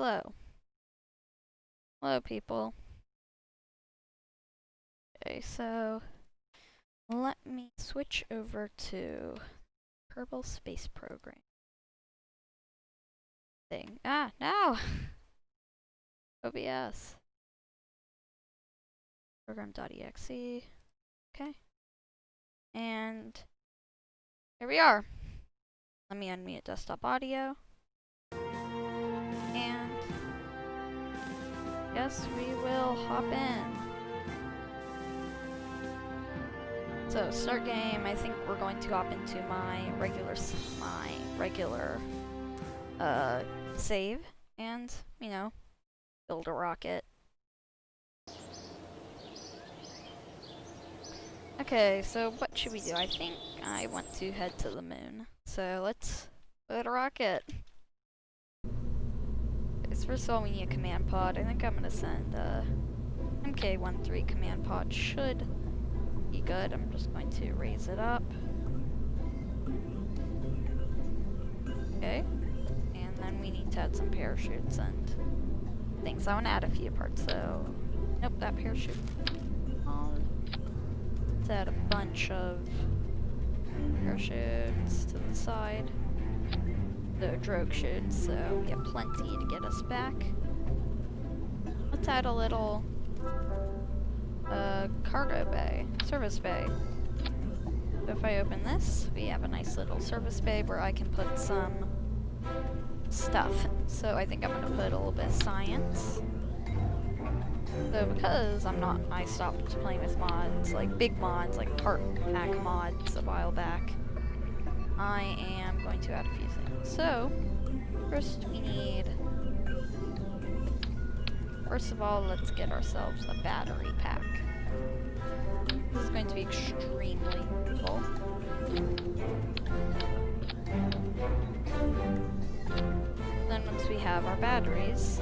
Hello. Hello, people. Okay, so let me switch over to Kerbal Space Program thing. Ah, no! OBS. Program.exe. Okay. And here we are. Let me unmute desktop audio. And yes, we will hop in. So start game. I think we're going to hop into my regular save and, you know, build a rocket. Okay, so what should we do? I think I want to head to the moon. So let's build a rocket. First of all, we need a command pod. I think I'm gonna send MK13 command pod. Should be good. I'm just going to raise it up. Okay. And then we need to add some parachutes and things. I want to add a few parts, so nope, that parachute. Let's add a bunch of parachutes to the side. The drogue chutes, so we have plenty to get us back. Let's add a little cargo bay, service bay. So if I open this, we have a nice little service bay where I can put some stuff. So I think I'm gonna put a little bit of science. So because I stopped playing with mods, like big mods, like part pack mods a while back, I am going to add a few things. So, first of all, let's get ourselves a battery pack. This is going to be extremely useful. Then once we have our batteries,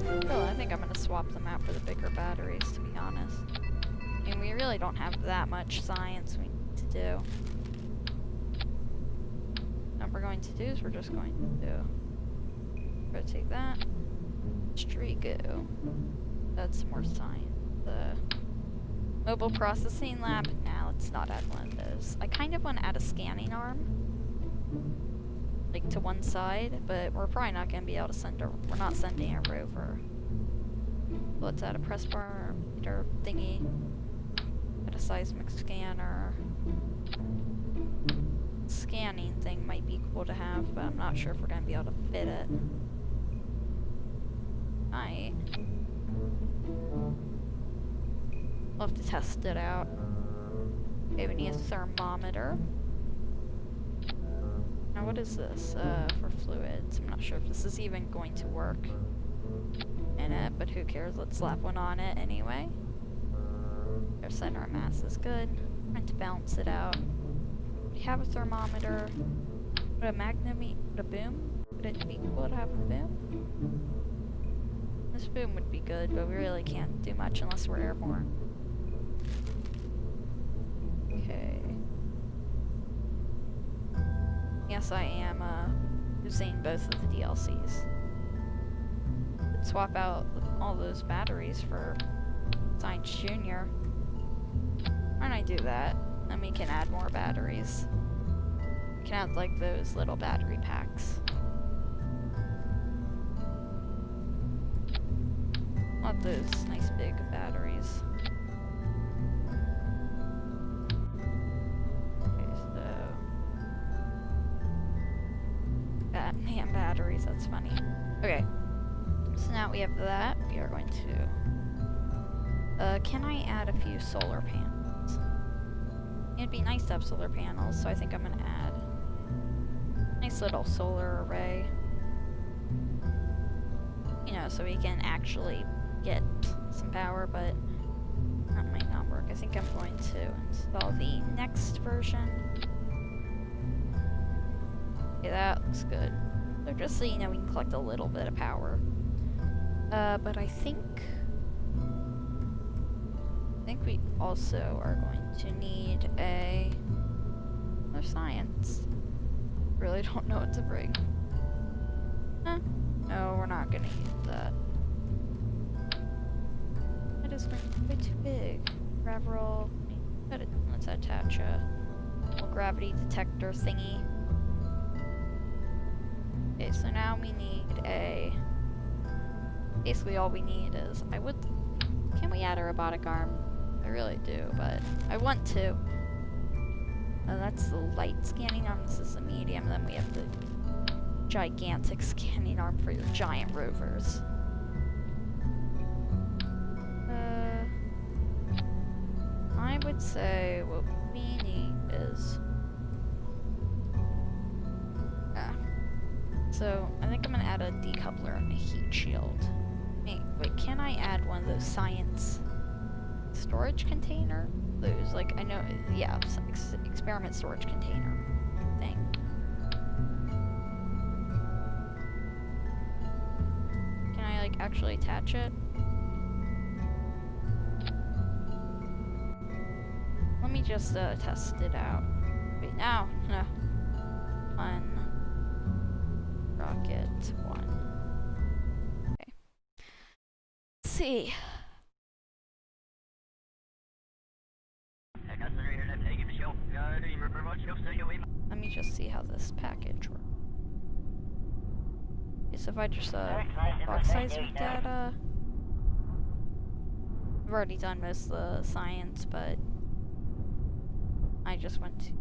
I think I'm going to swap them out for the bigger batteries, to be honest. I mean, we really don't have that much science we need to do. What we're going to do is we're just going to rotate that. Strigo. That's more science. The mobile processing lab. Now let's not add one of those. I kind of want to add a scanning arm, like to one side, but we're probably not going to be able to send we're not sending a rover. Let's add a press bar meter thingy. Add a seismic scanner. Scanning thing might be cool to have, but I'm not sure if we're going to be able to fit it. We'll have to test it out. Okay, we need a thermometer. Now what is this? For fluids. I'm not sure if this is even going to work in it, but who cares? Let's slap one on it anyway. Our center of mass is good. I'm going to balance it out. We have a thermometer. Would a magnometer, would a boom? Would it be cool to have a boom? This boom would be good, but we really can't do much unless we're airborne. Okay. Yes, I am using both of the DLCs. Could swap out all those batteries for Science Junior. Why don't I do that? Then we can add more batteries. We can add like those little battery packs. Want those nice big batteries. Okay, so Batman batteries, that's funny. Okay. So now we have that. We are going to can I add a few solar panels? It'd be nice to have solar panels, so I think I'm gonna add a nice little solar array. You know, so we can actually get some power, but that might not work. I think I'm going to install the next version. Okay, that looks good. So just so you know, we can collect a little bit of power. But I think we also are going to need more science. Really don't know what to bring. No, we're not gonna use that. That is going to be way too big. Gravel. Let's attach a little gravity detector thingy. Okay, so now we need a... Basically all we need is... Can we add a robotic arm? I really do, but I want to. That's the light scanning arm, this is the medium, then we have the gigantic scanning arm for your giant rovers. I would say what we need is... So, I think I'm gonna add a decoupler and a heat shield. Wait, can I add one of those science storage container? Those, like, I know, yeah, experiment storage container thing. Can I, like, actually attach it? Let me just, test it out. Wait, no. One. Rocket, one. Okay. Let's see. Let me just see how this package works. Okay, so if I just box seismic data, I've already done most of the science, but I just went to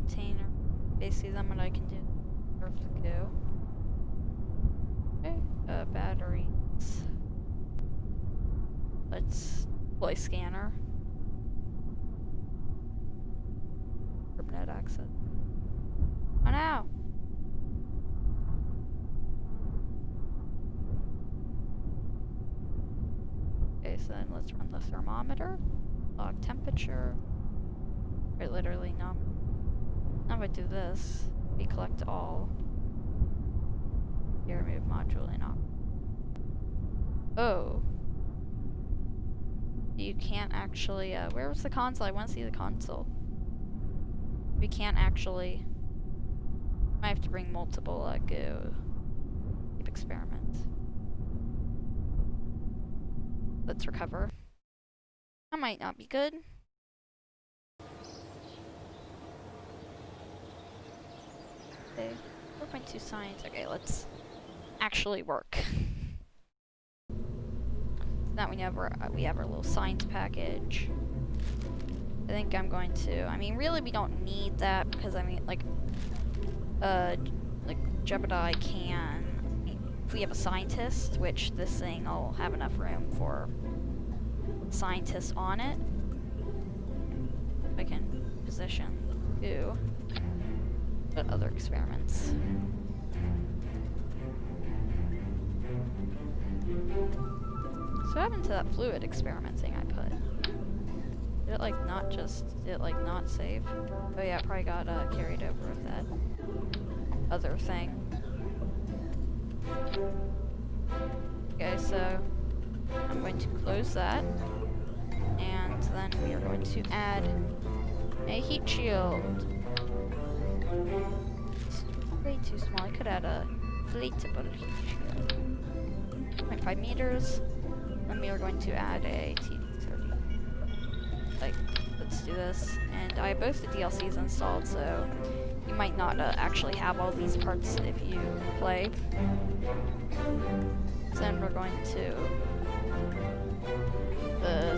container. Basically, then what I can do is go. Okay, batteries. Let's play scanner. Net access. Oh no! Okay, so then let's run the thermometer. Log temperature. Or literally no. Now if I do this, we collect all. Here, remove module and off. Oh. You can't actually, where was the console? I want to see the console. We can't actually... I have to bring multiple, go... Keep experiments. Let's recover. That might not be good. Okay, 4.2 science. Okay, let's actually work. Now we have our little science package. I think I'm going to, I mean, really we don't need that because, I mean, like Jebediah can, if we have a scientist, which this thing will have enough room for scientists on it. I can position to put other experiments. So what happened to that fluid experiment thing I put? Did it like not not save? Oh yeah, it probably got carried over with that other thing. Okay, so I'm going to close that, and then we are going to add a heat shield. It's way too small. I could add a inflatable heat shield. 0.5 meters. Then we are going to add a TD30. Like, let's do this. And I have both the DLCs installed, so you might not actually have all these parts if you play. So then we're going to...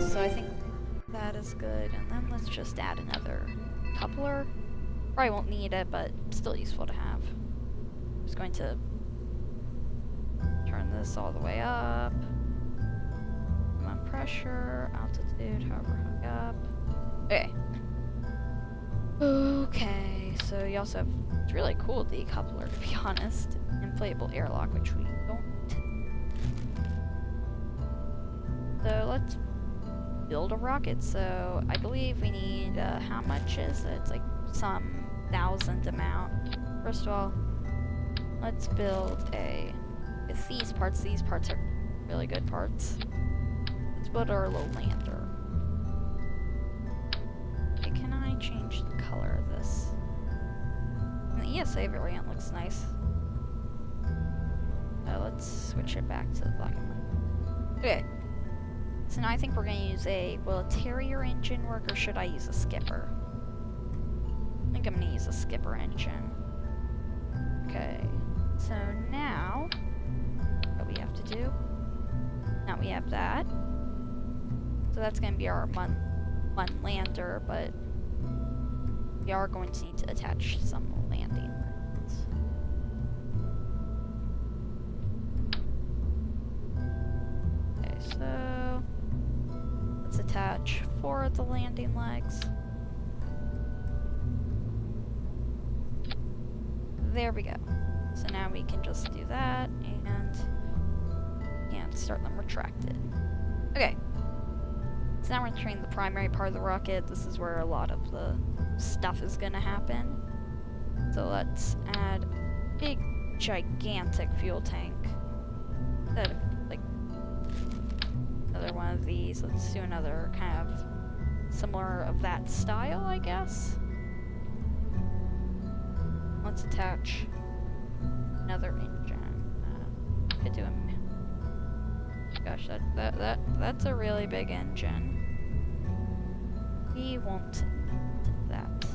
so I think that is good. And then let's just add another coupler. Probably won't need it, but still useful to have. Just going to turn this all the way up. Pressure, altitude, however high up. Okay. Okay, so you also have, it's really cool decoupler, to be honest. Inflatable airlock, which we don't. So let's build a rocket. So I believe we need, how much is it? It's like some 1,000 amount. First of all, let's build a, with these parts are really good parts. Let's build our little lander. Okay, can I change the color of this? And the ESA variant looks nice. Let's switch it back to black and white. Okay. So now I think we're going to use will a Terrier engine work, or should I use a skipper? I think I'm going to use a skipper engine. Okay. So now, what we have to do? Now we have that. So that's going to be our one lander, but we are going to need to attach some landing lines. Okay, so let's attach 4 of the landing legs. There we go. So now we can just do that and start them retracted. Okay. So now we're entering the primary part of the rocket. This is where a lot of the stuff is gonna happen. So let's add a big, gigantic fuel tank. Instead of, like, another one of these, let's do another kind of similar of that style, I guess. Let's attach another engine. Could do a... Gosh, that's a really big engine. We won't need that.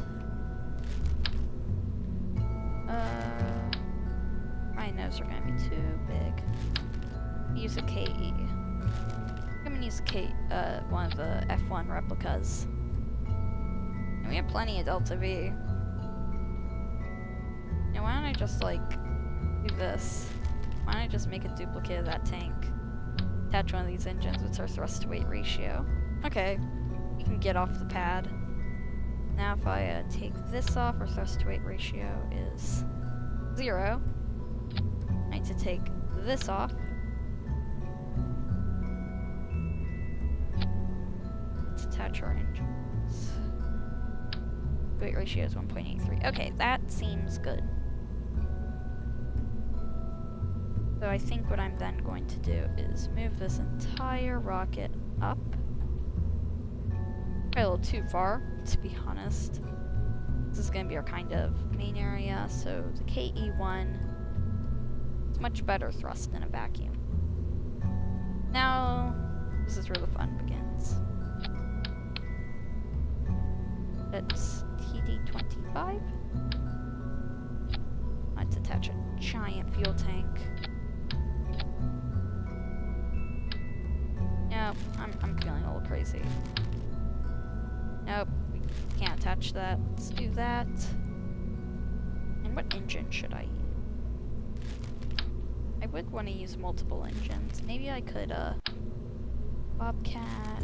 My nose are gonna be too big. Use a KE. I'm gonna use one of the F1 replicas. And we have plenty of Delta V. Now why don't I just like do this? Why don't I just make a duplicate of that tank? Attach one of these engines with our thrust to weight ratio. Okay, we can get off the pad. Now if I take this off, our thrust to weight ratio is 0. I need to take this off. Let's attach our engines. Weight ratio is 1.83. Okay, that seems good. So I think what I'm then going to do is move this entire rocket up. Probably a little too far, to be honest. This is going to be our kind of main area, so the KE1 is much better thrust in a vacuum. Now, this is where the fun begins. It's TD-25. Let's attach a giant fuel tank. Nope, I'm feeling a little crazy. Nope, we can't attach that. Let's do that. And what engine should I use? I would want to use multiple engines. Maybe I could, Bobcat.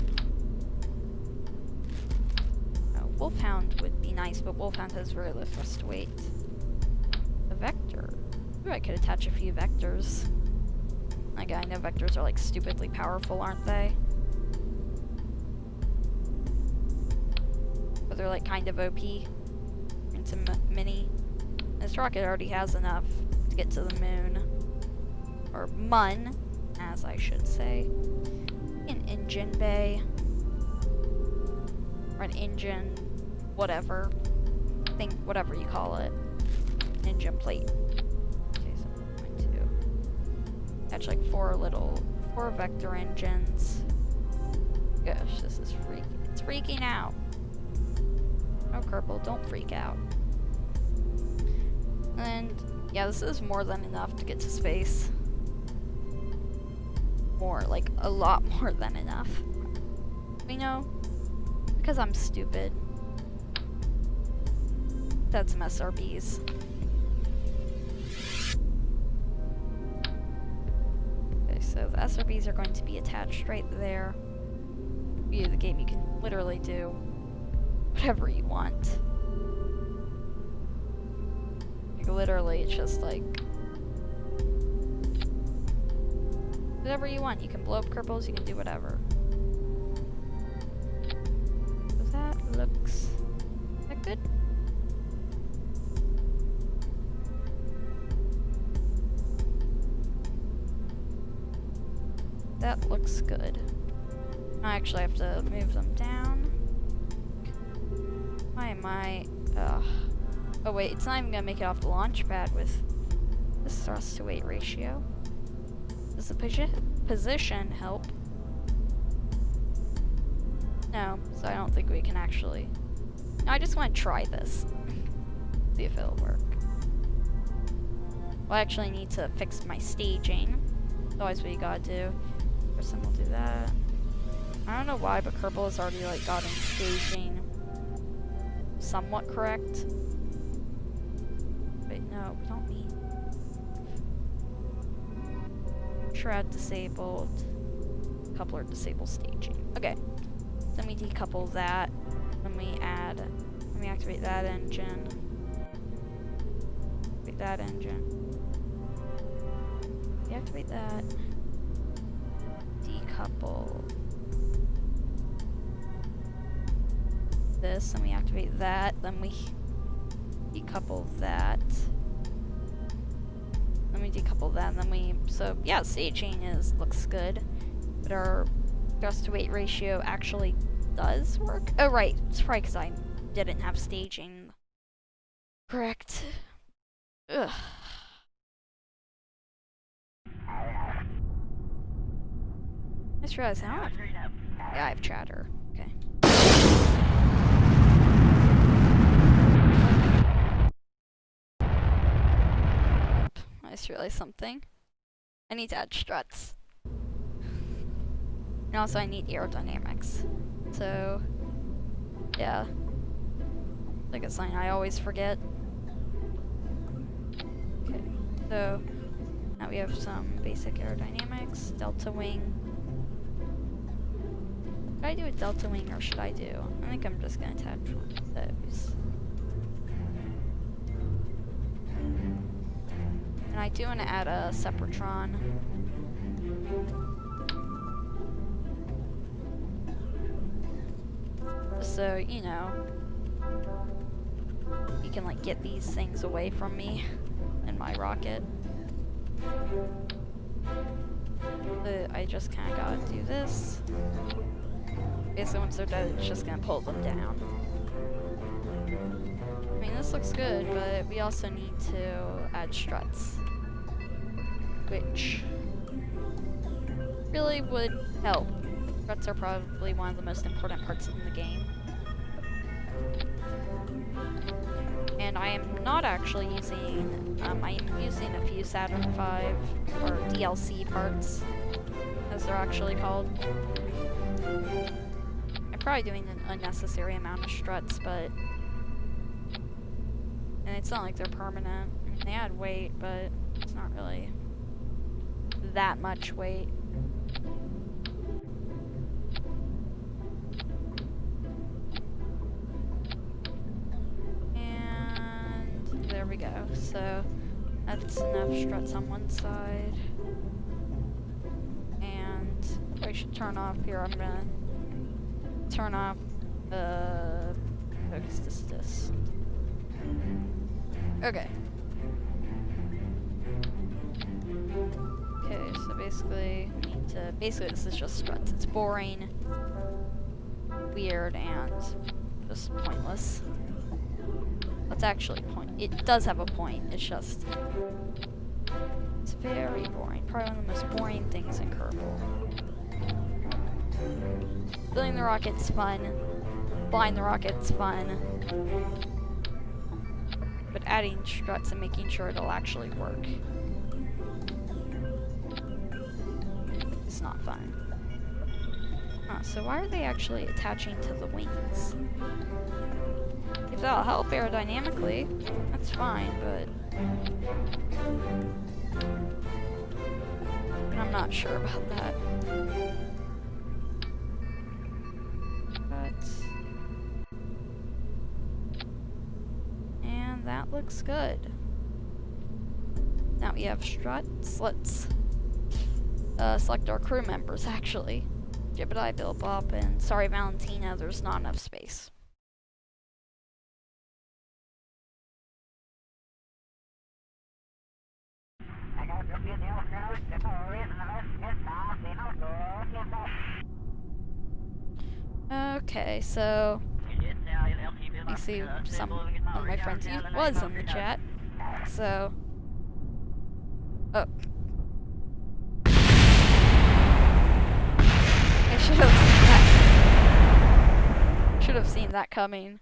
Oh, Wolfhound would be nice, but Wolfhound has very low thrust weight. A Vector. Ooh, I could attach a few Vectors. Like, I know Vectors are, like, stupidly powerful, aren't they? But they're, like, kind of OP. Into mini. This rocket already has enough to get to the moon. Or Mun, as I should say. An engine bay. Or an engine... whatever. Think, whatever you call it. Engine plate. Attach like 4 Vector engines. Gosh, this is freaky. It's freaking out. Oh, Kerbal, don't freak out. And yeah, this is more than enough to get to space. More, like a lot more than enough. You know, because I'm stupid. That's some SRBs. So the SRBs are going to be attached right there. View the game, you can literally do whatever you want. Like, literally, it's just like whatever you want. You can blow up Kerbals, you can do whatever. So that looks that good. That looks good. I actually have to move them down. Why am I... Ugh. Oh wait, it's not even gonna make it off the launch pad with this thrust to weight ratio. Does the position help? No, so I don't think we can actually. No, I just want to try this. See if it'll work. Well, I actually need to fix my staging. That's always what you gotta do. First time we'll do that. I don't know why, but Kerbal has already like gotten staging somewhat correct. Wait, no, we don't need. Shroud disabled. Coupler disabled staging. Okay. Then we decouple that. Then we activate that engine. Activate that engine. Deactivate that. Decouple this, then we activate that, then we decouple that. Then we decouple that, and then we, so yeah, staging looks good. But our thrust to weight ratio actually does work. Oh right, it's probably because I didn't have staging correct. Ugh. I just realized I don't have, yeah, I have chatter. Okay. I just realized something. I need to add struts. And also I need aerodynamics. So, yeah. Like a sign I always forget. Okay, so now we have some basic aerodynamics. Delta wing. Should I do a delta wing or should I do? I think I'm just gonna attach one of those. And I do want to add a Sepratron. So, you know, you can like get these things away from me in my rocket. But I just kind of gotta do this. Basically, once they're dead, it's just gonna pull them down. I mean, this looks good, but we also need to add struts, which really would help. Struts are probably one of the most important parts in the game. And I am not actually using, I am using a few Saturn V, or DLC parts, as they're actually called. I'm probably doing an unnecessary amount of struts, but... And it's not like they're permanent. I mean, they add weight, but it's not really that much weight. And there we go. So that's enough struts on one side. And I should turn off here. I'm gonna turn off focus distance. Okay. Okay, so basically we need to, this is just struts. It's boring, weird, and just pointless. It's actually it does have a point, it's just, it's very boring. Probably one of the most boring things in Kerbal. Building the rocket's fun, flying the rocket's fun, but adding struts and making sure it'll actually work is not fun. So why are they actually attaching to the wings? If that'll help aerodynamically, that's fine, but I'm not sure about that. And that looks good. Now we have struts. Let's select our crew members, actually. Jebediah, Bill, Bob, and sorry, Valentina, there's not enough space. Okay, so you see some one of my friends was in the chat. So, oh. I should have seen that coming.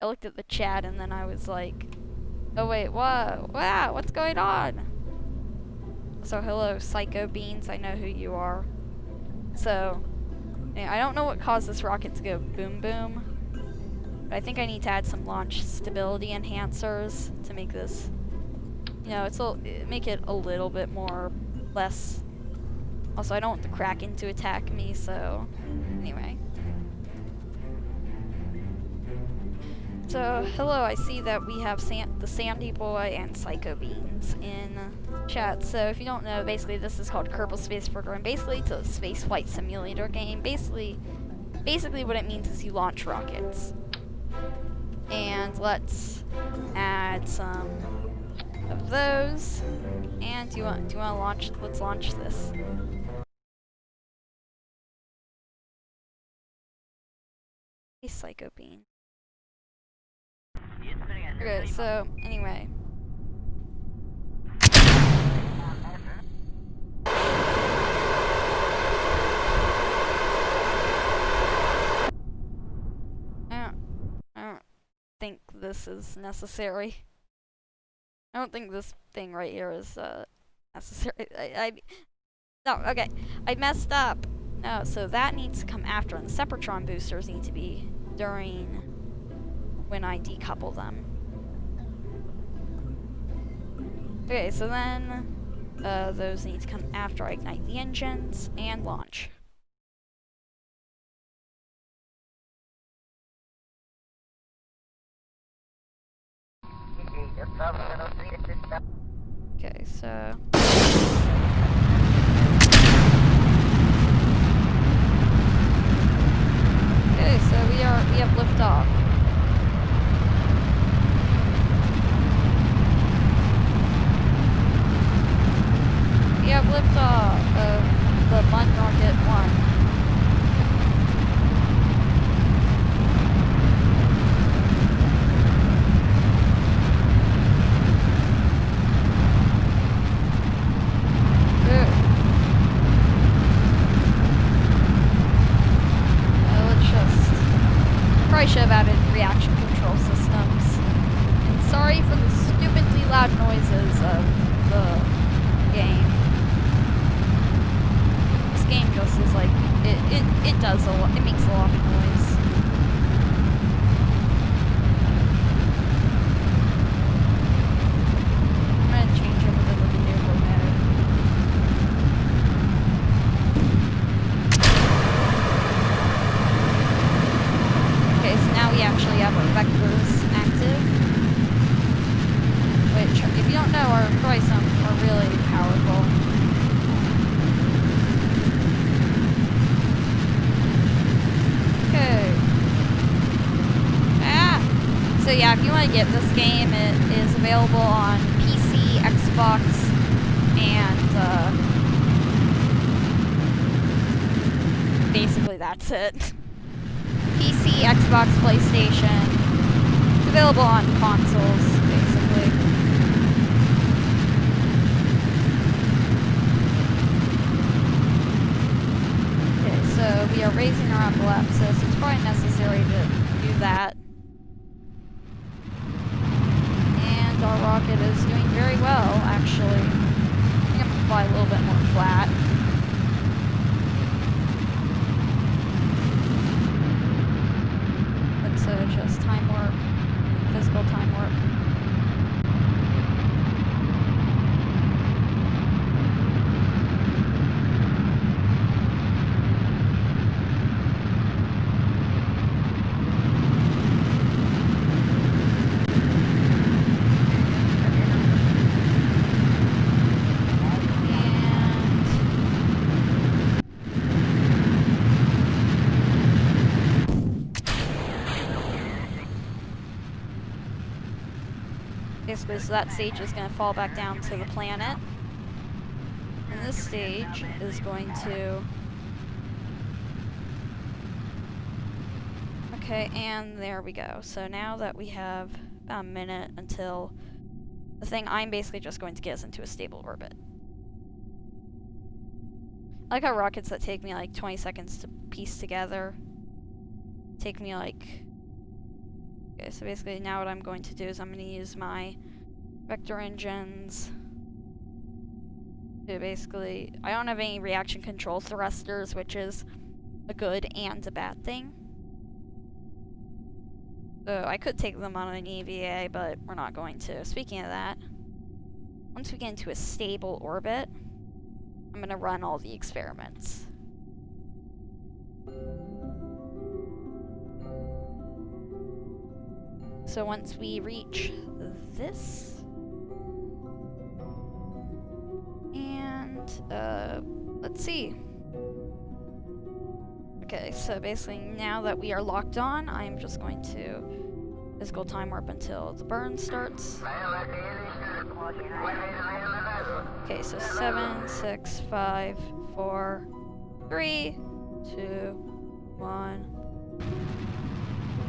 I looked at the chat and then I was like, oh wait, what? Wow, what's going on? So hello, Psycho Beans, I know who you are. So, yeah, I don't know what caused this rocket to go boom boom, but I think I need to add some launch stability enhancers to make this, you know, make it a little bit more, less. Also, I don't want the Kraken to attack me, so anyway. So, hello, I see that we have the Sandy Boy and Psycho Beans in chat. So, if you don't know, basically this is called Kerbal Space Program. Basically, it's a space flight simulator game. Basically what it means is you launch rockets. And let's add some of those. And do you want to launch? Let's launch this. Hey, Psycho Bean. Okay, so anyway. I don't think this is necessary. I don't think this thing right here is necessary. No, okay. I messed up. No, so that needs to come after, and the Sepratron boosters need to be during when I decouple them. Okay, so then those need to come after I ignite the engines and launch. Okay, so we have liftoff. We have liftoff of the Mud Rocket 1. Probably should have added reaction control systems. And sorry for the stupidly loud noises of the game. This game just is like, it does a lot, it makes a lot of noise. I'm gonna change over to the maneuver mode. Okay, so now we actually have our vectors active, which, if you don't know, are really powerful. Okay. So yeah, if you want to get this game, it is available on PC, Xbox, and basically that's it. PC, Xbox, PlayStation. It's available on consoles, basically. Okay, so we are raising our apoapsis. It's probably necessary to do that. And our rocket is doing very well, actually. I think I'm going to fly a little bit more flat. Just time warp, physical time warp. Basically, so that stage is going to fall back down to the planet. And this stage is going to... Okay, and there we go. So now that we have about a minute until the thing, I'm basically just going to get us into a stable orbit. I like how rockets that take me like 20 seconds to piece together take me like... Okay, so basically now what I'm going to do is I'm going to use my vector engines to basically... I don't have any reaction control thrusters, which is a good and a bad thing. So I could take them on an EVA, but we're not going to. Speaking of that, once we get into a stable orbit, I'm going to run all the experiments. So once we reach this, and let's see. Okay, so basically now that we are locked on, I'm just going to physical time warp until the burn starts. Okay, so 7, 6, 5, 4, 3, 2, 1.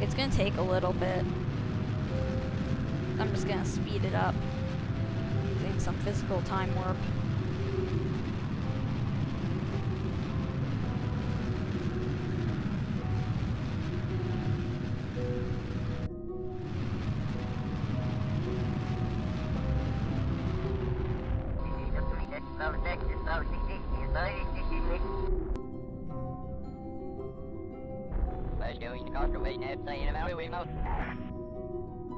It's gonna take a little bit. I'm just gonna speed it up using some physical time warp.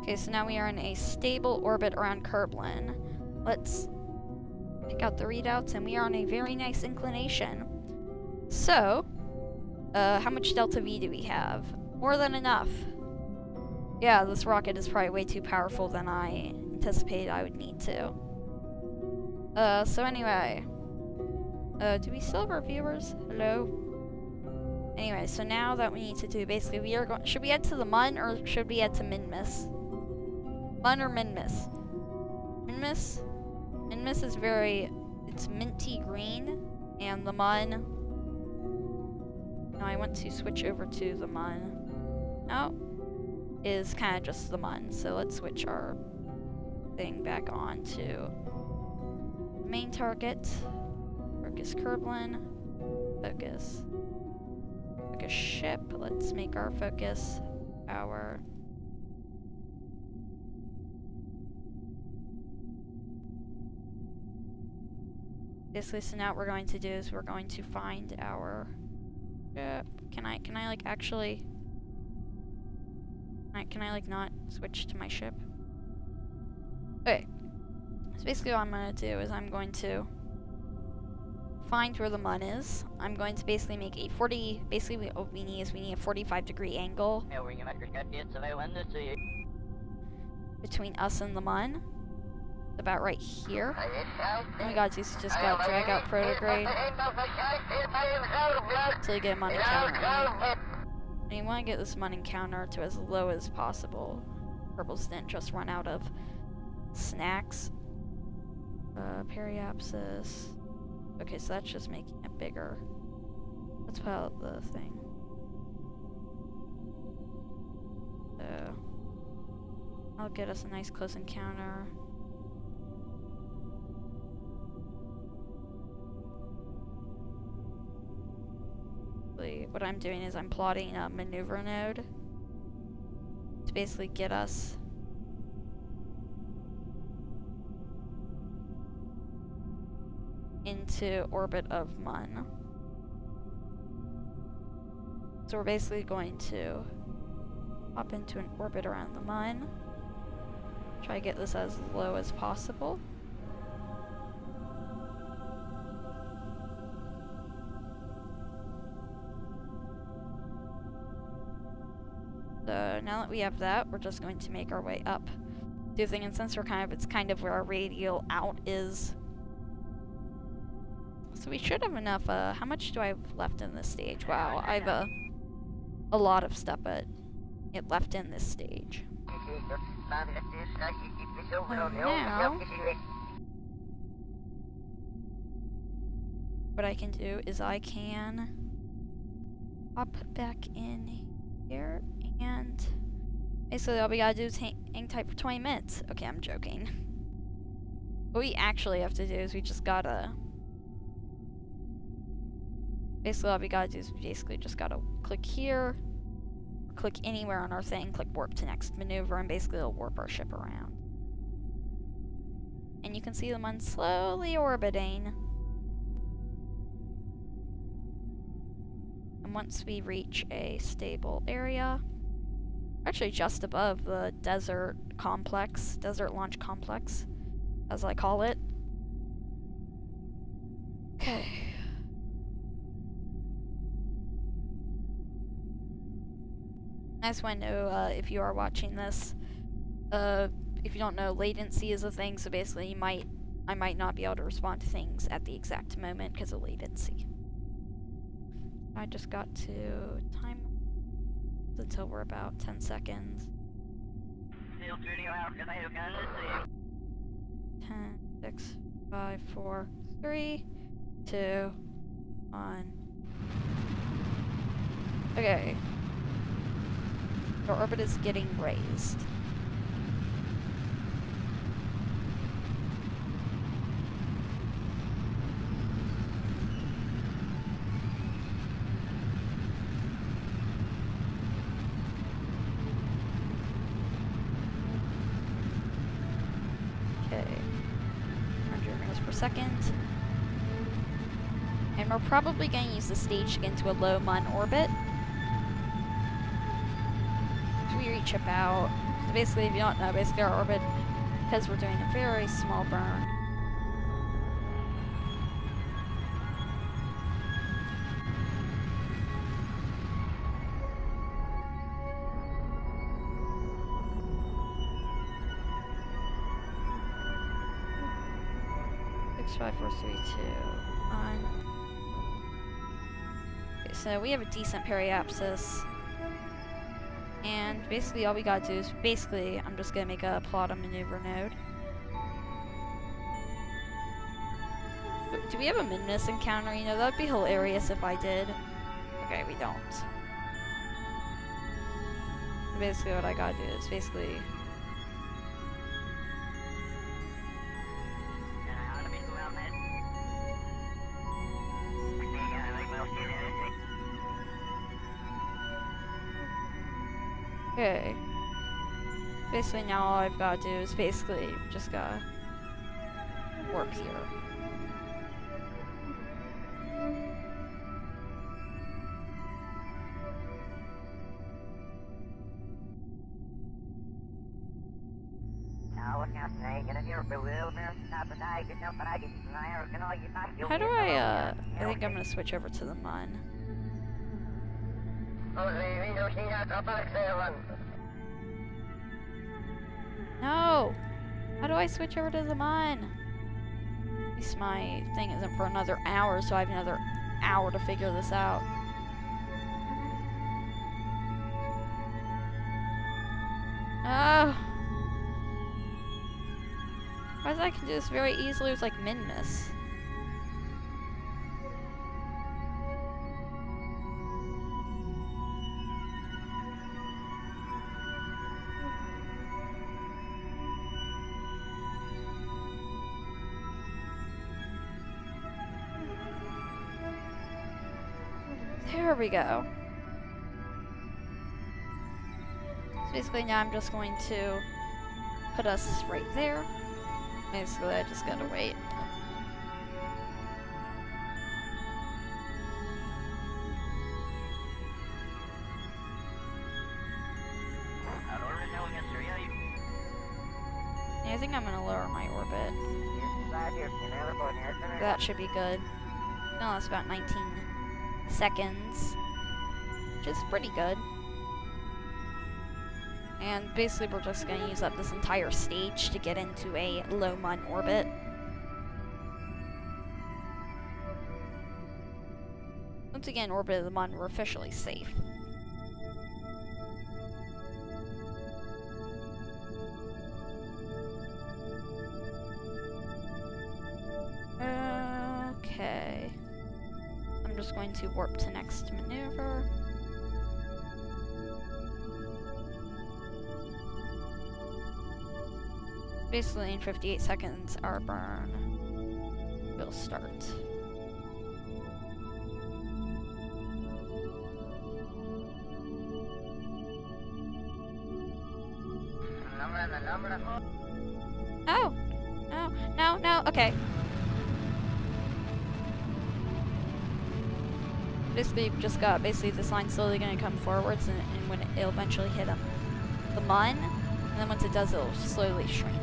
Okay, so now we are in a stable orbit around Kerbal. Let's pick out the readouts, and we are on a very nice inclination. So, how much delta V do we have? More than enough. Yeah, this rocket is probably way too powerful than I anticipated I would need to. So anyway. Do we still have our viewers? Hello? Anyway, so now that we need to do, basically, we are going... Should we head to the Mun, or should we head to Minmus? Mun or Minmus? Minmus? Minmus is very... It's minty green, and the Mun... No, I want to switch over to the Mun. No. Is kind of just the Mun, so let's switch our thing back on to main target. Focus Kerbal. Focus. Focus ship. Let's make our focus our... Basically, so now what we're going to do is we're going to find our ship. Can I like actually... Can I like not switch to my ship? Okay. So basically what I'm going to do is I'm going to find where the Mun is. I'm going to basically make a 40... Basically what we need is we need a 45-degree angle between us and the Mun. About right here. Oh my god, he's just got drag out protograde until you get a Mun encounter. And you want to get this Mun encounter to as low as possible. Kerbals didn't just run out of snacks. Periapsis. Okay, so that's just making it bigger. Let's put out the thing. So I'll get us a nice close encounter. What I'm doing is I'm plotting a maneuver node to basically get us into orbit of Mun. So we're basically going to hop into an orbit around the Mun. Try to get this as low as possible. So now that we have that, we're just going to make our way up to the thing, and since we're it's kind of where our radial out is. So we should have enough, how much do I have left in this stage? Wow, I have a lot of stuff left in this stage. Now, what I can do is I can hop back in here and Basically, all we gotta do is hang tight for 20 minutes. Okay, I'm joking. What we actually have to do is we just gotta... Basically, all we gotta do is just gotta click here, or click anywhere on our thing, click warp to next maneuver, and basically it'll warp our ship around. And you can see the Mun slowly orbiting. And once we reach a stable area, actually just above the desert launch complex, as I call it. Okay. I just want to know if you are watching this, if you don't know, latency is a thing, so basically I might not be able to respond to things at the exact moment because of latency. I just got to time until we're about 10 seconds. 10, 6, 5, 4, 3, 2, 1. Okay. Our orbit is getting raised. Okay. 100 meters per second. And we're probably going to use the stage to get into a low Mun orbit. We reach about, so basically if you don't know, basically our orbit, because we're doing a very small burn. Six, 5, 4, 3, 2, 1. Okay, so we have a decent periapsis. And basically all we gotta do is, I'm just gonna make a plot on maneuver node. Do we have a min-miss encounter? You know, that'd be hilarious if I did. Okay, we don't. Basically what I gotta do is okay. Basically now all I've got to do is just gotta work here. How do I think I'm gonna switch over to the Mun. No! How do I switch over to the Mun? At least my thing isn't for another hour, so I have another hour to figure this out. Oh! Why is I can do this very easily with like min-miss? There we go. So basically now I'm just going to put us right there. Basically I just gotta wait. Yeah, I think I'm gonna lower my orbit. That should be good. No, that's about 19 seconds, which is pretty good. And basically we're just going to use up this entire stage to get into a low Mun orbit. Once again, orbit of the Mun, we're officially safe. Okay. I'm just going to warp to next maneuver. Basically, in 58 seconds, our burn will start. Oh! No, no, no, okay. Basically, we just got this line slowly gonna come forwards, and when it'll eventually hit the mun, and then once it does, it'll slowly shrink.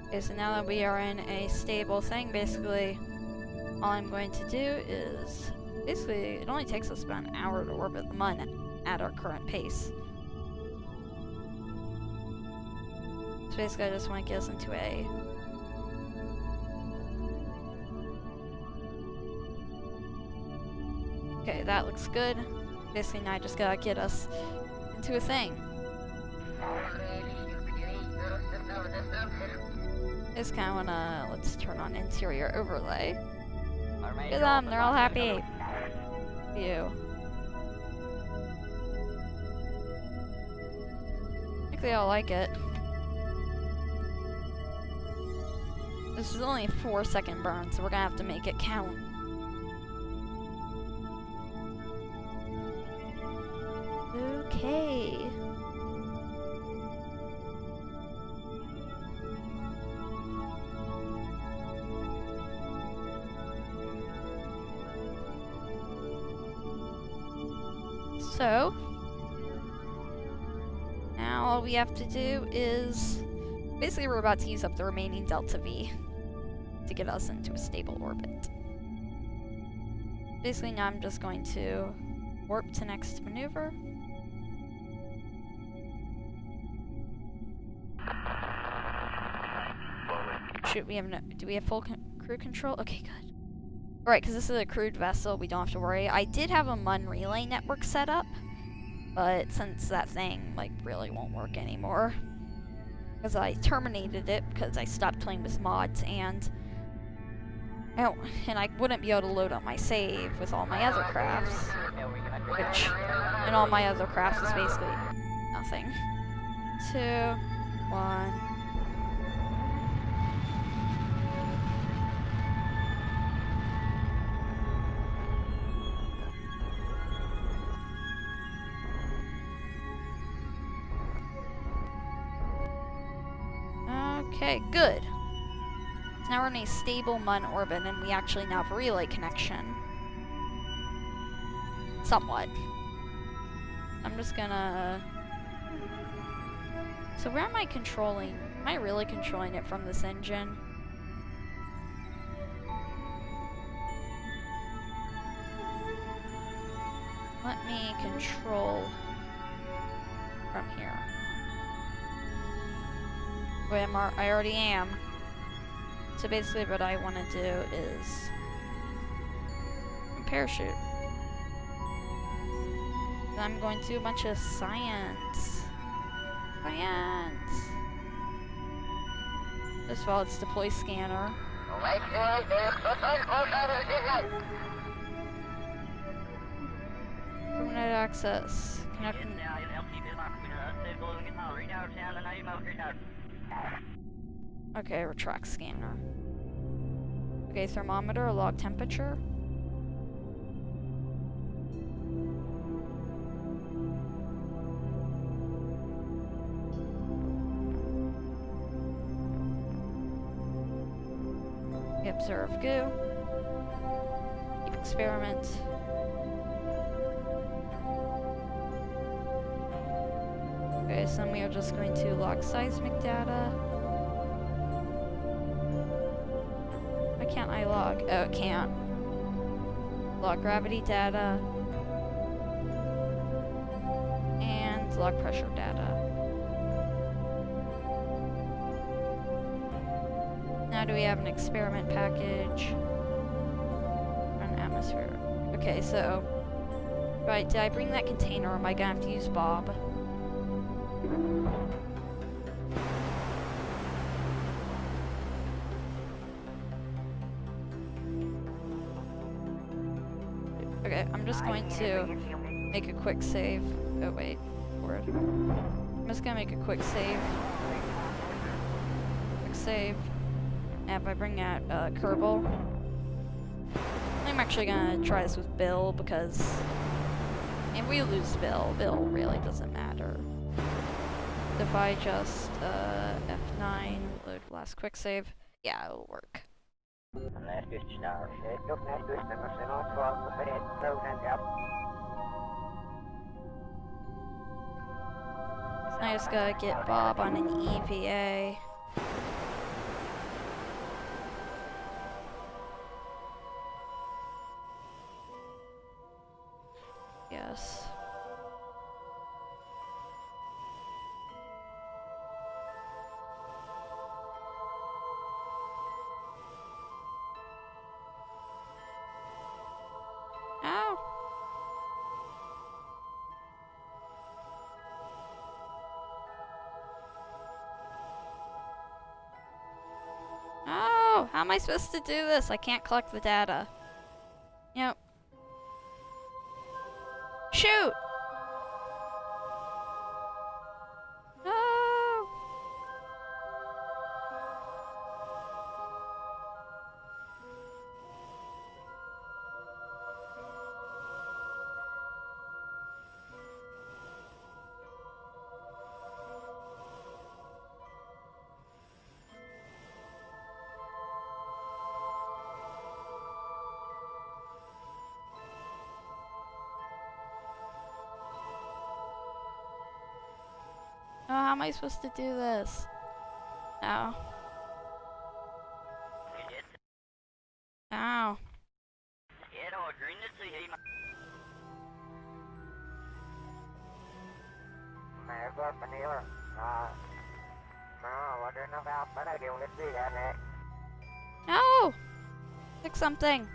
Okay, so now that we are in a stable thing, basically, all I'm going to do is, basically, it only takes us about an hour to orbit the mun at our current pace. So basically, I just want to get us into a... Okay, that looks good. Basically, now I just gotta get us into a thing. Just kind of wanna, let's turn on interior overlay. Look at them, they're all happy. View. I think they all like it. This is only a 4-second burn, so we're gonna have to make it count. Okay. So, now all we have to do is, basically we're about to use up the remaining delta V to get us into a stable orbit. Basically now I'm just going to warp to next maneuver. Shoot, we have no, do we have full crew control? Okay, good. Right, because this is a crewed vessel, we don't have to worry. I did have a MUN relay network set up, but since that thing, like, really won't work anymore, because I terminated it because I stopped playing with mods, and I wouldn't be able to load up my save with all my other crafts, which, and all my other crafts is basically nothing. 2, 1... Okay, good. So now we're in a stable MUN orbit, and we actually now have a relay connection. Somewhat. I'm just gonna... So where am I controlling? Am I really controlling it from this engine? Let me control from here. Wait, I already am. So basically what I want to do is parachute. I'm going to do a bunch of science. Science! First of all, it's deploy scanner. Permanent access. Connecting. Okay, retract scanner. Okay, thermometer, log temperature. Observe goo. Keep experiment. Okay, so then we are just going to log seismic data. Why can't I log? Oh, it can't. Log gravity data. And log pressure data. Now do we have an experiment package? An atmosphere. Okay, so Right, did I bring that container or am I gonna have to use Bob? Okay, I'm just going to make a quick save. Oh wait, word. I'm just gonna make a quick save. Quick save. And if I bring out Kerbal, I'm actually gonna try this with Bill because if we lose Bill, Bill really doesn't matter. If I just F9, load last quick save, yeah, it'll work. So I just gotta get Bob on an EVA. Yes. Ow! Oh, how am I supposed to do this? I can't collect the data. Yep. Shoot! No! Oh, how am I supposed to do this? Ow. Ow. No! Pick something.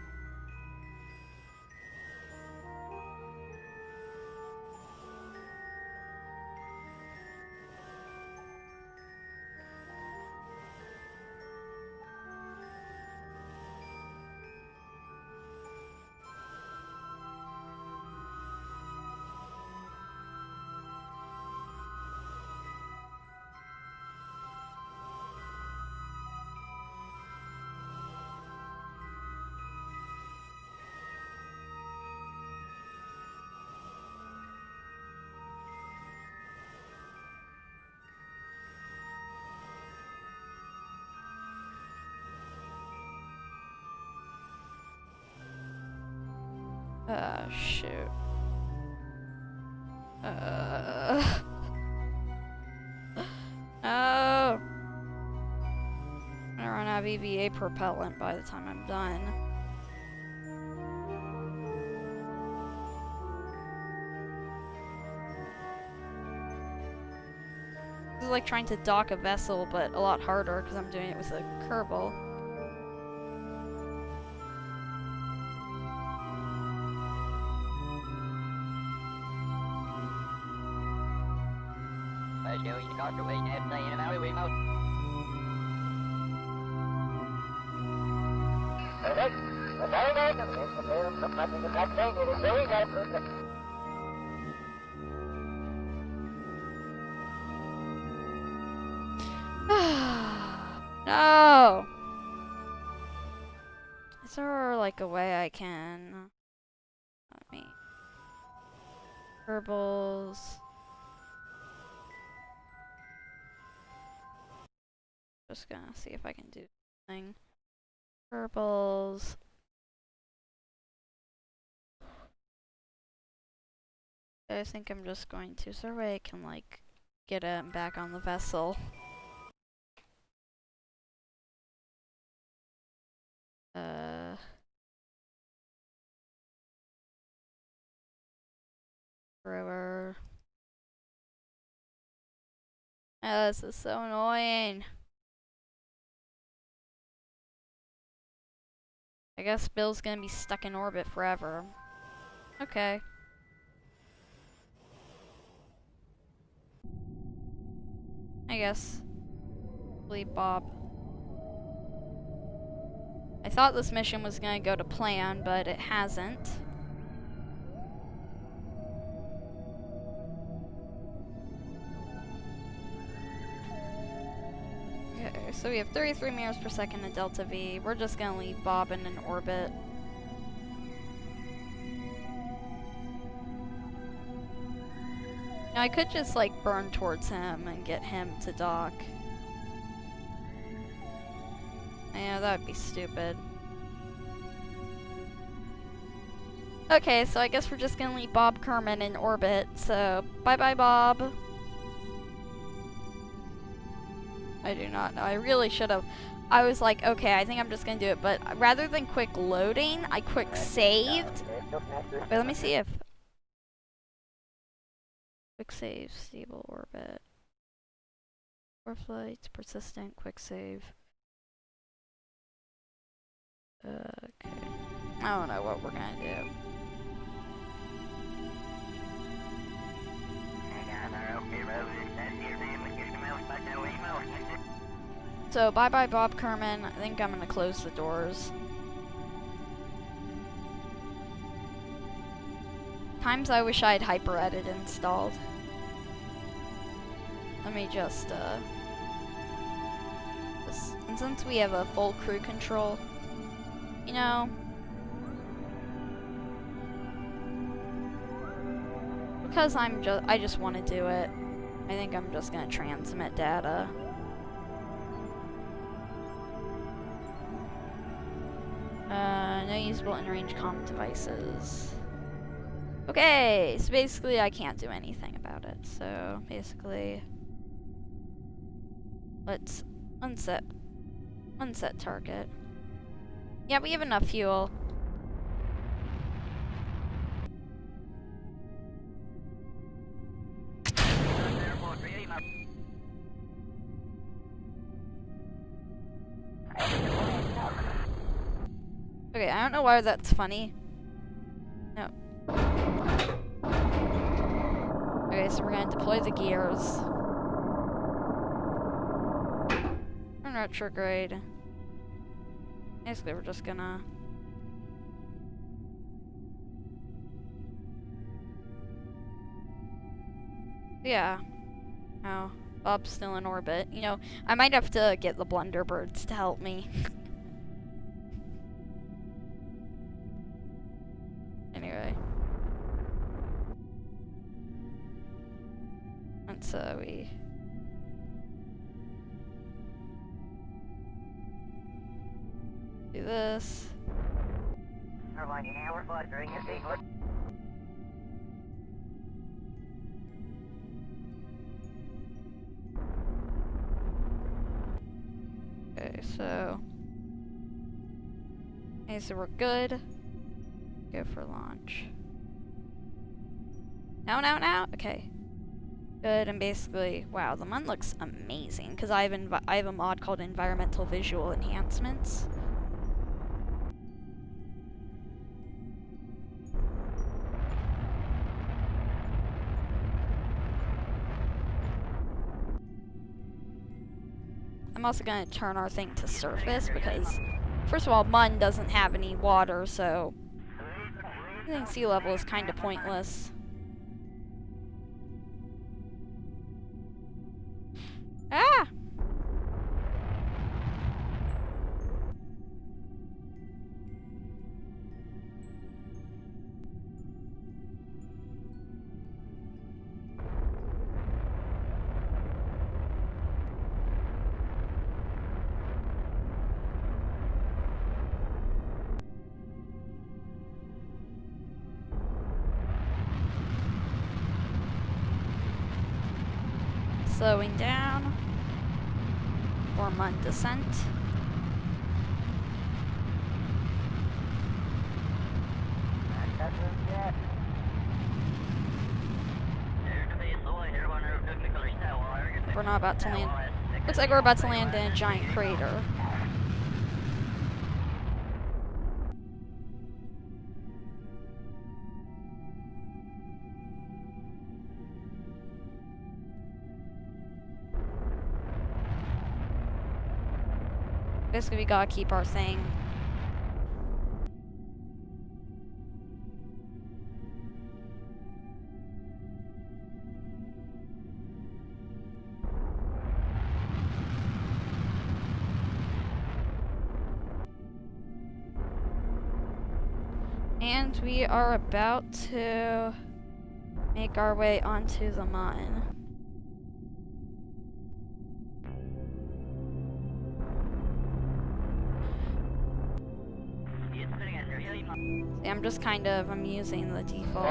Shoot. No! I'm gonna run out of EVA propellant by the time I'm done. This is like trying to dock a vessel, but a lot harder because I'm doing it with a Kerbal. No! Is there like a way I can... Let me... Kerbals... Just gonna see if I can do something. Kerbals... I think I'm just going to... Is there a way I can like get him back on the vessel? Brewer. Oh, this is so annoying. I guess Bill's gonna be stuck in orbit forever. Okay. I guess. Leave Bob. I thought this mission was gonna go to plan, but it hasn't. Okay, so we have 33 meters per second in Delta V. We're just gonna leave Bob in an orbit. Now I could just like burn towards him and get him to dock. Yeah, that would be stupid. Okay, so I guess we're just gonna leave Bob Kerman in orbit, so bye-bye, Bob. I do not know. I really should have. I was like, okay, I think I'm just gonna do it, but rather than quick loading, I quick saved. Wait, let me see if... Quick save, stable orbit. 4 flights, persistent, quick save. Okay. I don't know what we're gonna do. So, bye-bye Bob Kerman. I think I'm gonna close the doors. Times I wish I had HyperEdit installed. Let me just, and since we have a full crew control, you know, because I just want to do it, I think I'm just gonna transmit data. No usable in-range comm devices. Okay, so basically I can't do anything about it. So basically, let's unset target. Yeah, we have enough fuel. Okay, I don't know why that's funny. No. Okay, so we're gonna deploy the gears. And retrograde. Basically, we're just gonna... Yeah. Oh, Bob's still in orbit. You know, I might have to get the Blunderbirds to help me. Anyway. And so we... do this. Okay, so... Okay, so we're good. Go for launch. Now? Okay. Good, and basically, wow, the MUN looks amazing, because I have a mod called Environmental Visual Enhancements. I'm also going to turn our thing to surface, because, first of all, MUN doesn't have any water, so I think sea level is kind of pointless. Ah! Slowing down. Or MUN descent. We're not about to land. Looks like we're about to land in a giant crater. Basically, we gotta keep our thing. And we are about to make our way onto the mine. See, I'm just I'm using the default.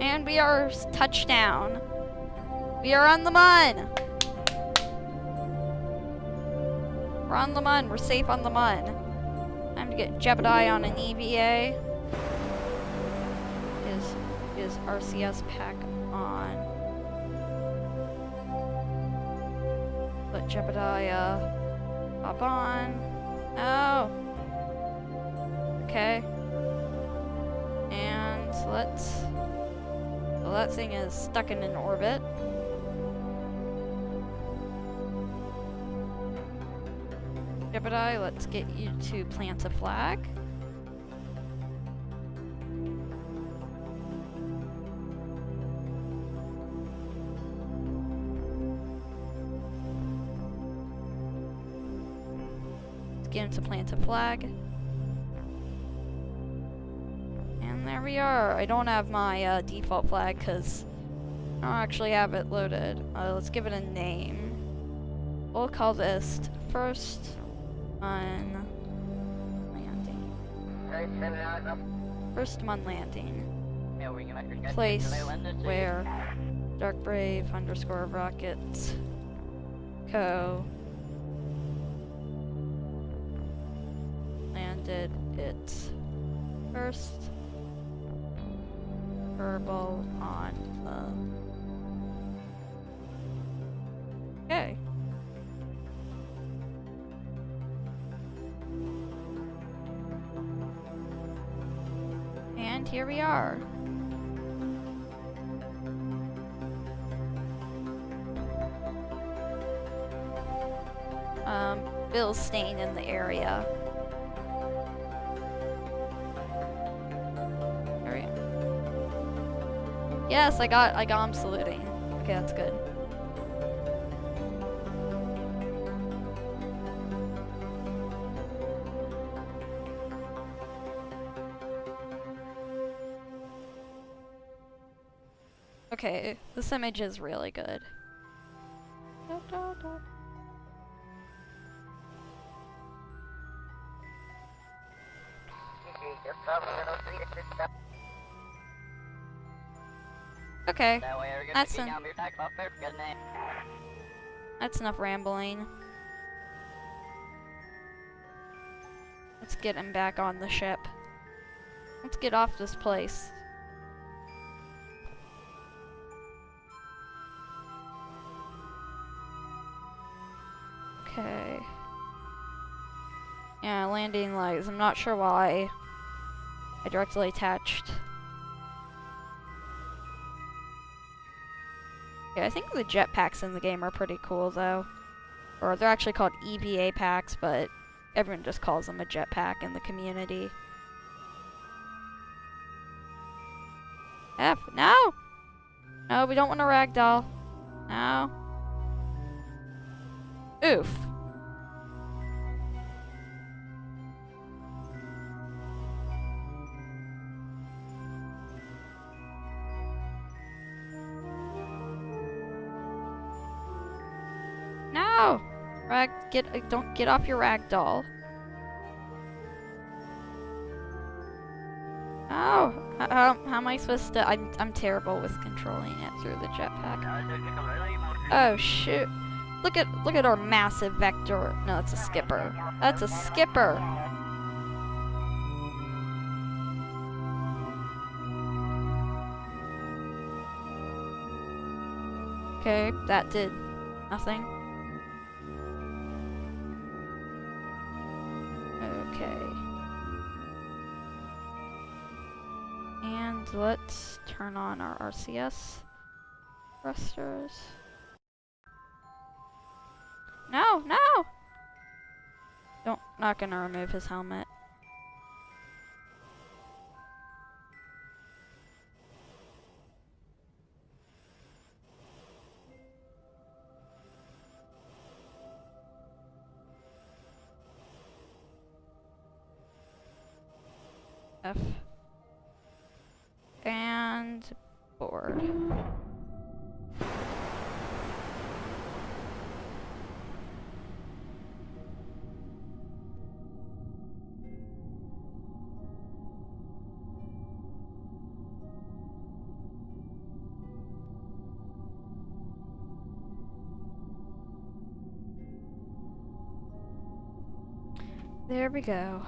And we are touchdown. We are on the Mun! We're on the Mun. We're safe on the Mun. Time to get Jebediah on an EVA. Is RCS pack on. Let Jebediah hop on. Oh. Okay. And let's... Well, that thing is stuck in an orbit. Jebediah, let's get you to plant a flag. Let's get him to plant a flag. And there we are. I don't have my default flag because I don't actually have it loaded. Let's give it a name. We'll call this First Mun Landing. First Mun Landing. Place where Dark Brave _ Rockets Co. landed its first Kerbal on the... Okay. And here we are. Bill's staying in the area. There we go. Yes, I got him saluting. Okay, that's good. Okay, this image is really good. Okay, that's enough rambling. Let's get him back on the ship. Let's get off this place. Okay. Yeah, landing lights. I'm not sure why I directly attached. Yeah, I think the jetpacks in the game are pretty cool though. Or they're actually called EVA packs, but everyone just calls them a jetpack in the community. F, no! No, we don't want a ragdoll. No. Oof. No! Don't get off your ragdoll. Oh, how am I supposed to? I'm terrible with controlling it through the jetpack. Oh shoot! Look at our massive vector. No, that's a skipper. That's a skipper. Okay, that did nothing. Okay. let's turn on our RCS thrusters. No, no! Not gonna remove his helmet. F. And board. There we go.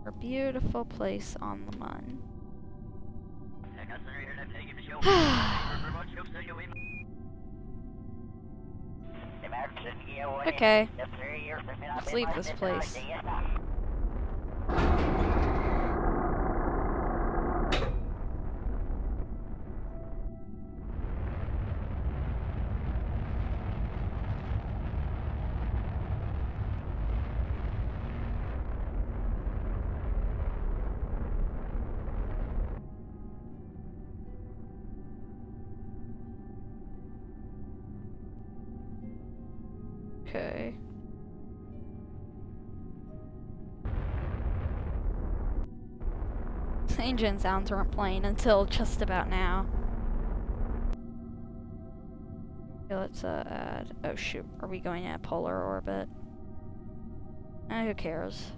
Our beautiful place on the Mun. Okay. Let's leave this place. Okay. The engine sounds weren't playing until just about now. Okay, let's add. Oh shoot, are we going at polar orbit? Who cares?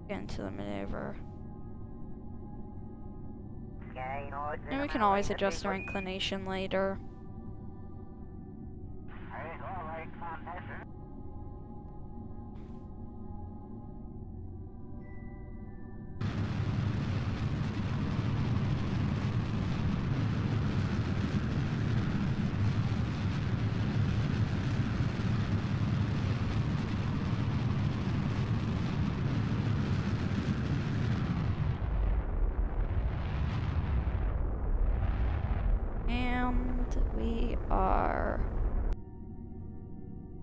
Get into the maneuver. And we can always adjust our inclination later. We are...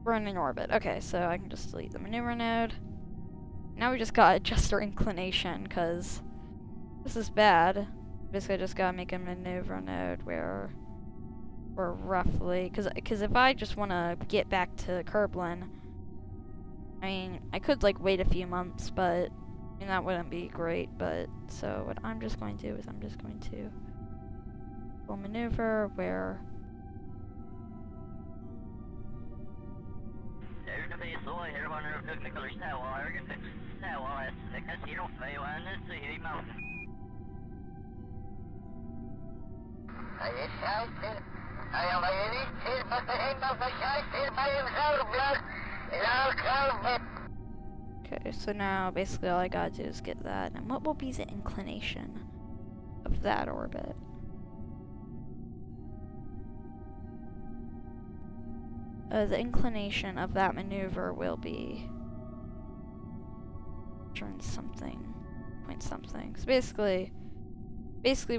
We're in orbit. Okay, so I can just delete the maneuver node. Now we just gotta adjust our inclination, because this is bad. Basically, I just gotta make a maneuver node where we're roughly... Because if I just want to get back to Kerbal, I mean, I could, like, wait a few months, but... I mean, that wouldn't be great, but... So, what I'm just going to do is I'm just going to... We'll maneuver where... Okay, so now basically all I gotta do is get that. And what will be the inclination of that orbit? The inclination of that maneuver will be turn something, point something. So basically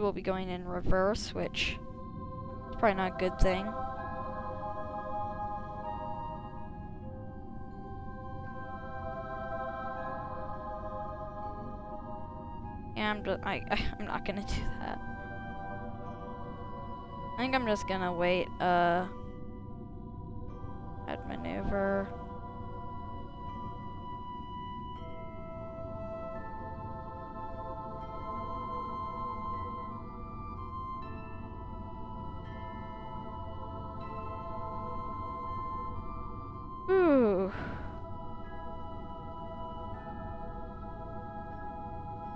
we'll be going in reverse, which is probably not a good thing. Yeah, I'm not gonna do that. I think I'm just gonna wait, add maneuver. Ooh.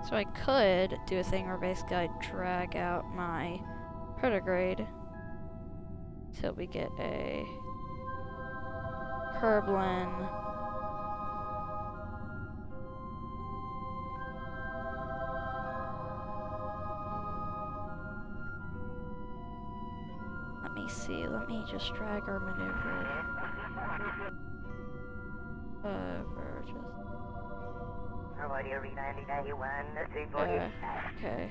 So I could do a thing where basically I drag out my retrograde till we get a Kerbal. see. Let me just drag our maneuver over. Okay.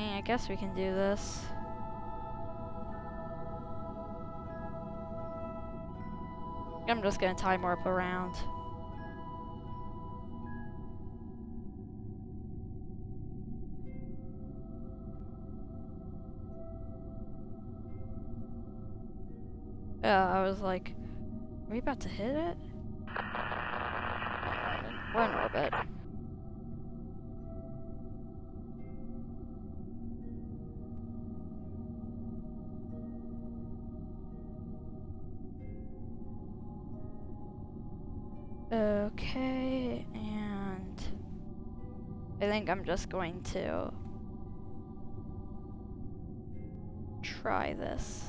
I guess we can do this. I'm just gonna time warp around. I was like, are we about to hit it? We're in orbit. Okay, and I think I'm just going to try this.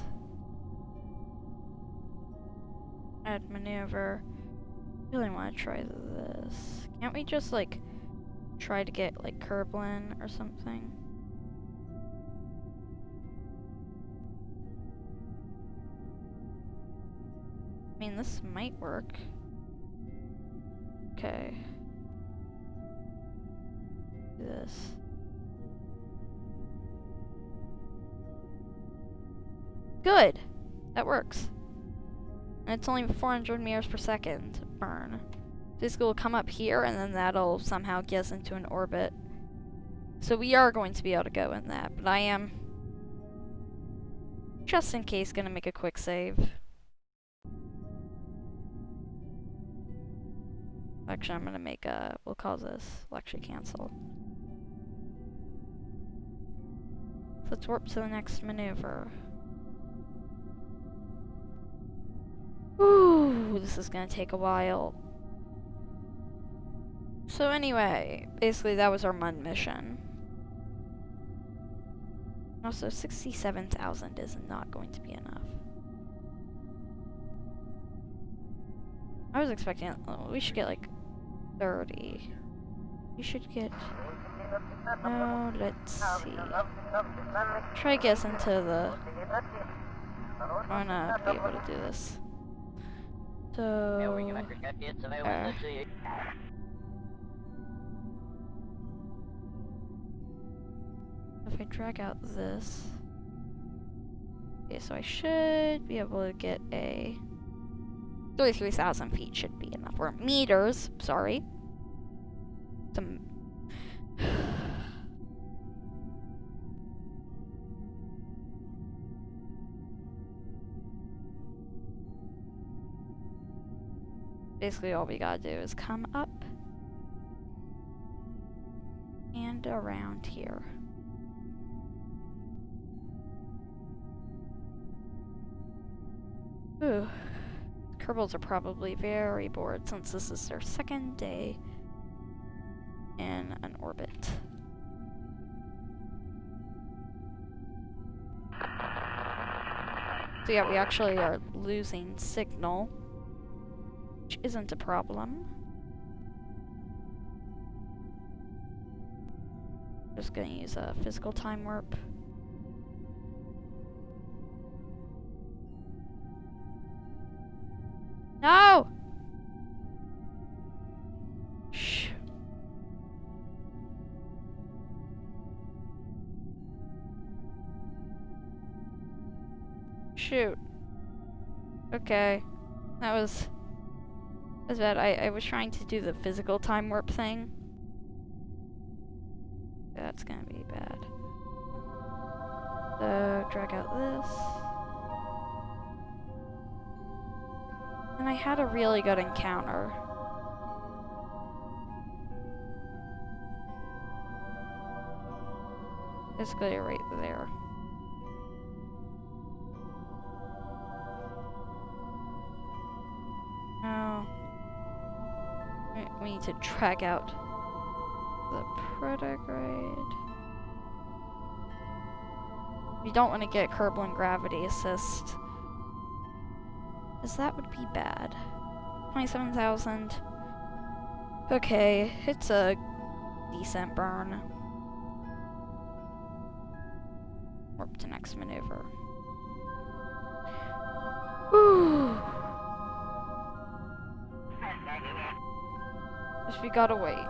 Add maneuver. Really want to try this. Can't we just like try to get like Kerbal or something? I mean, this might work. Okay. Do this. Good! That works. And it's only 400 meters per second burn. Basically, we'll come up here, and then that'll somehow get us into an orbit. So we are going to be able to go in that, but I am, just in case, gonna make a quick save. Actually, I'm gonna make a, we'll call this, we'll actually cancel. Let's warp to the next maneuver. Ooh, this is gonna take a while. So anyway, basically that was our MUN mission. Also, 67,000 is not going to be enough. I was expecting, we should get like 30. We should get, no, let's see. Try to get us into the, I'm gonna be able to do this. So, if I drag out this, okay, so I should be able to get a 33,000 feet should be enough, or meters, sorry. Some basically all we gotta do is come up and around here. Ooh. Kerbals are probably very bored since this is their second day in an orbit. So yeah, we actually are losing signal, which isn't a problem. Just gonna use a physical time warp. No! Shh. Shoot. Okay. That was bad. I was trying to do the physical time warp thing. That's gonna be bad. So, drag out this. And I had a really good encounter. Basically right there. No. We need to drag out the protagrade. We don't want to get Kerbal and gravity assist, because that would be bad. 27,000. Okay, it's a decent burn. Warp to next maneuver. Whew. Just we gotta wait.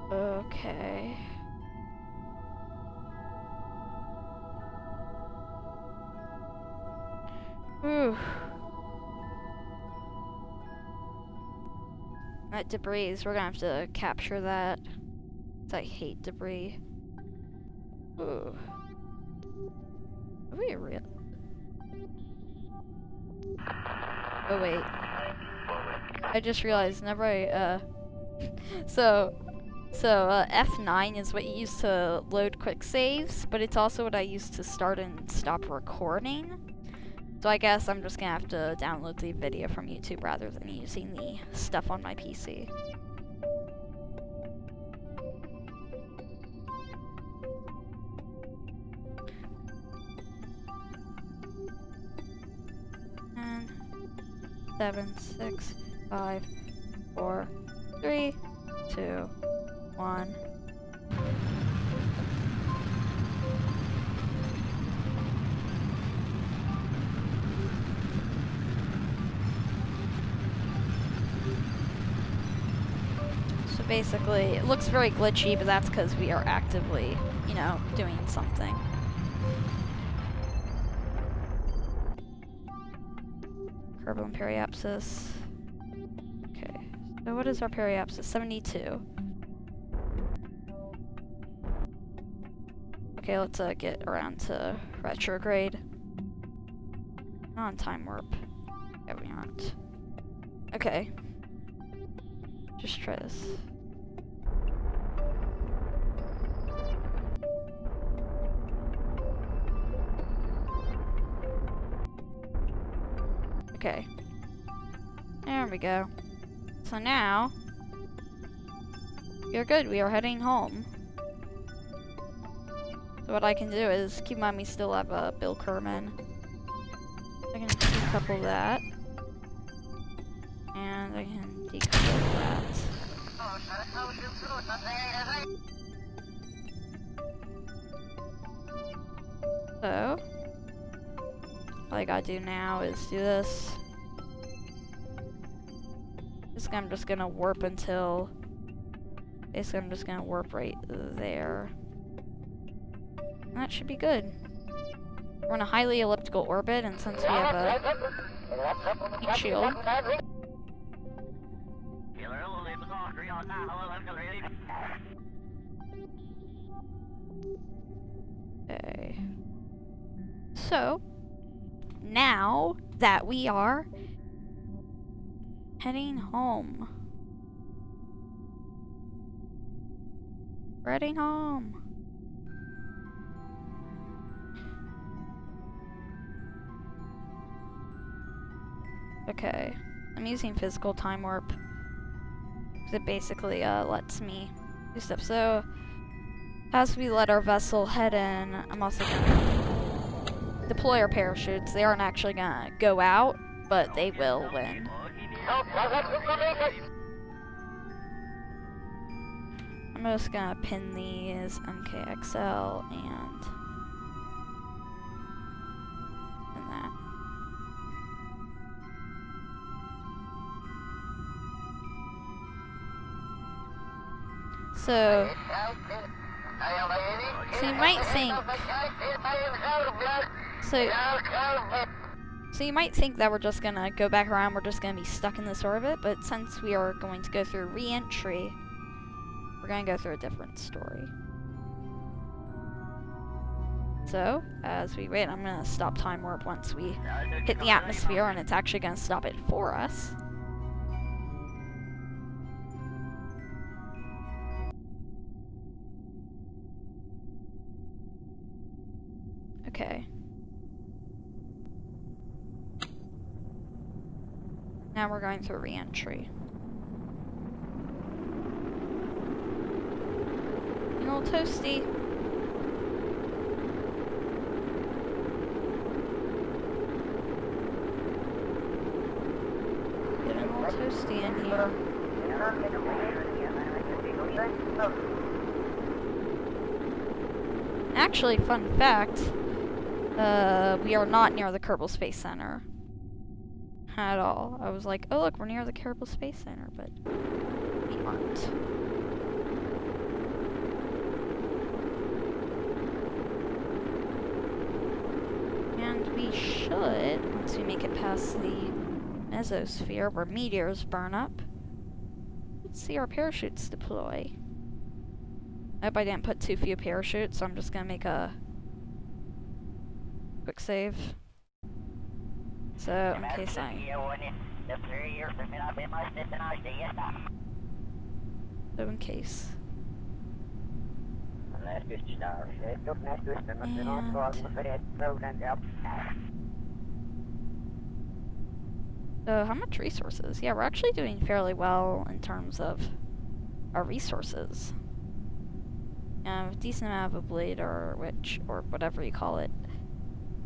Okay. Whew. That debris, we're gonna have to capture that. 'Cause I hate debris. Ooh. Are we real? Oh wait. I just realized whenever I so F9 is what you use to load quick saves, but it's also what I use to start and stop recording. So I guess I'm just gonna have to download the video from YouTube rather than using the stuff on my PC. And 7, 6, 5, 4, 3, 2, 1. So basically, it looks very glitchy, but that's because we are actively, you know, doing something. Kerbal and periapsis. Okay, so what is our periapsis? 72. Okay, let's get around to retrograde. Not on time warp. Yeah, we aren't. Okay. Just try this. Okay. There we go. So now, we are good. We are heading home. So what I can do is, keep in mind we still have Bill Kerman. I can decouple that. And I can decouple that. So, all I gotta do now is do this. I'm just gonna warp until, basically I'm just gonna warp right there. And that should be good. We're in a highly elliptical orbit, and since we have a heat shield, okay. So, now that we are heading home. We're heading home. Okay, I'm using physical time warp because it basically lets me do stuff. So, as we let our vessel head in, I'm also gonna deploy our parachutes. They aren't actually gonna go out, but they will when. I'm just gonna pin these MKXL and that. So you might think, so you might think that we're just gonna go back around, we're just gonna be stuck in this orbit, but since we are going to go through re-entry, we're gonna go through a different story. So, as we wait, I'm gonna stop time warp once we hit the atmosphere, and it's actually gonna stop it for us. Okay. Now we're going through re-entry. A little toasty. Getting a little toasty in here. Actually, fun fact, we are not near the Kerbal Space Center. At all. I was like, oh look, we're near the Kerbal Space Center, but we aren't. And we should, once we make it past the mesosphere where meteors burn up, let's see our parachutes deploy. I hope I didn't put too few parachutes, so I'm just gonna make a quick save. So, in case I... So, in case. So, how much resources? Yeah, we're actually doing fairly well in terms of our resources. A decent amount of a blade or whatever you call it.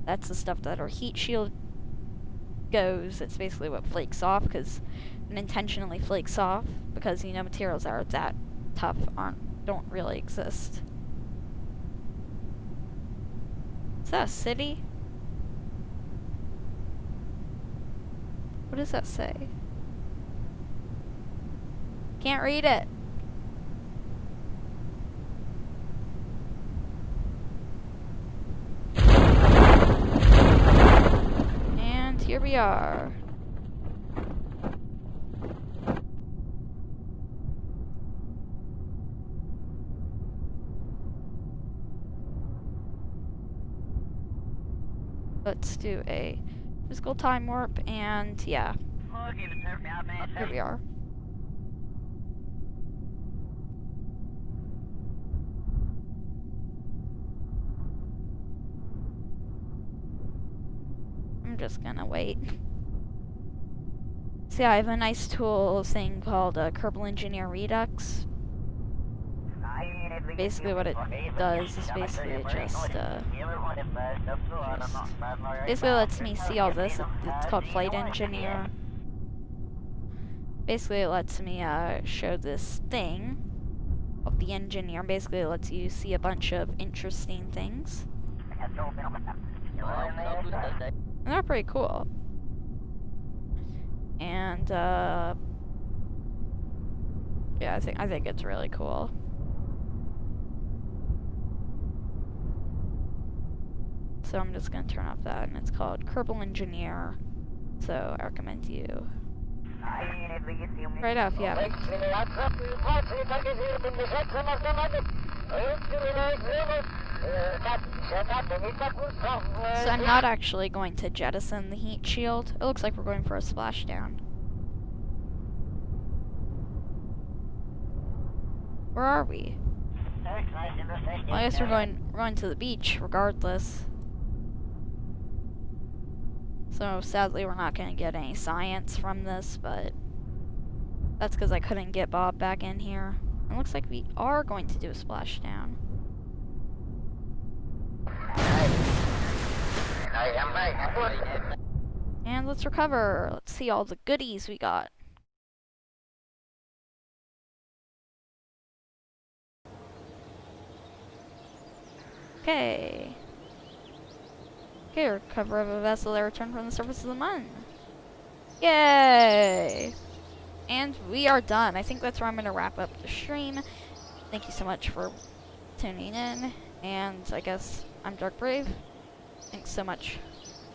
That's the stuff that our heat shield goes. It's basically what flakes off, because it intentionally flakes off because, you know, materials that are that tough don't really exist. Is that a city? What does that say? Can't read it. And here we are. Let's do a physical time warp, and yeah. Here we are. I'm just gonna wait. See, I have a nice tool thing called Kerbal Engineer Redux. Basically what it does is basically just basically lets me see all this. It's called Flight Engineer. Basically it lets me show this thing of the engineer. Basically it lets you see a bunch of interesting things. And they're pretty cool. And yeah, I think it's really cool. So I'm just gonna turn off that, and it's called Kerbal Engineer. So I recommend you right off, yeah. So I'm not actually going to jettison the heat shield. It looks like we're going for a splashdown. Where are we? Well, I guess we're going to the beach regardless. So sadly we're not going to get any science from this, but that's because I couldn't get Bob back in here. It looks like we are going to do a splashdown. And let's recover. Let's see all the goodies we got. Okay. Okay, recover of a vessel that returned from the surface of the moon. Yay! And we are done. I think that's where I'm going to wrap up the stream. Thank you so much for tuning in. And I guess I'm Dark Brave. Thanks so much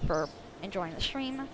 for enjoying the stream.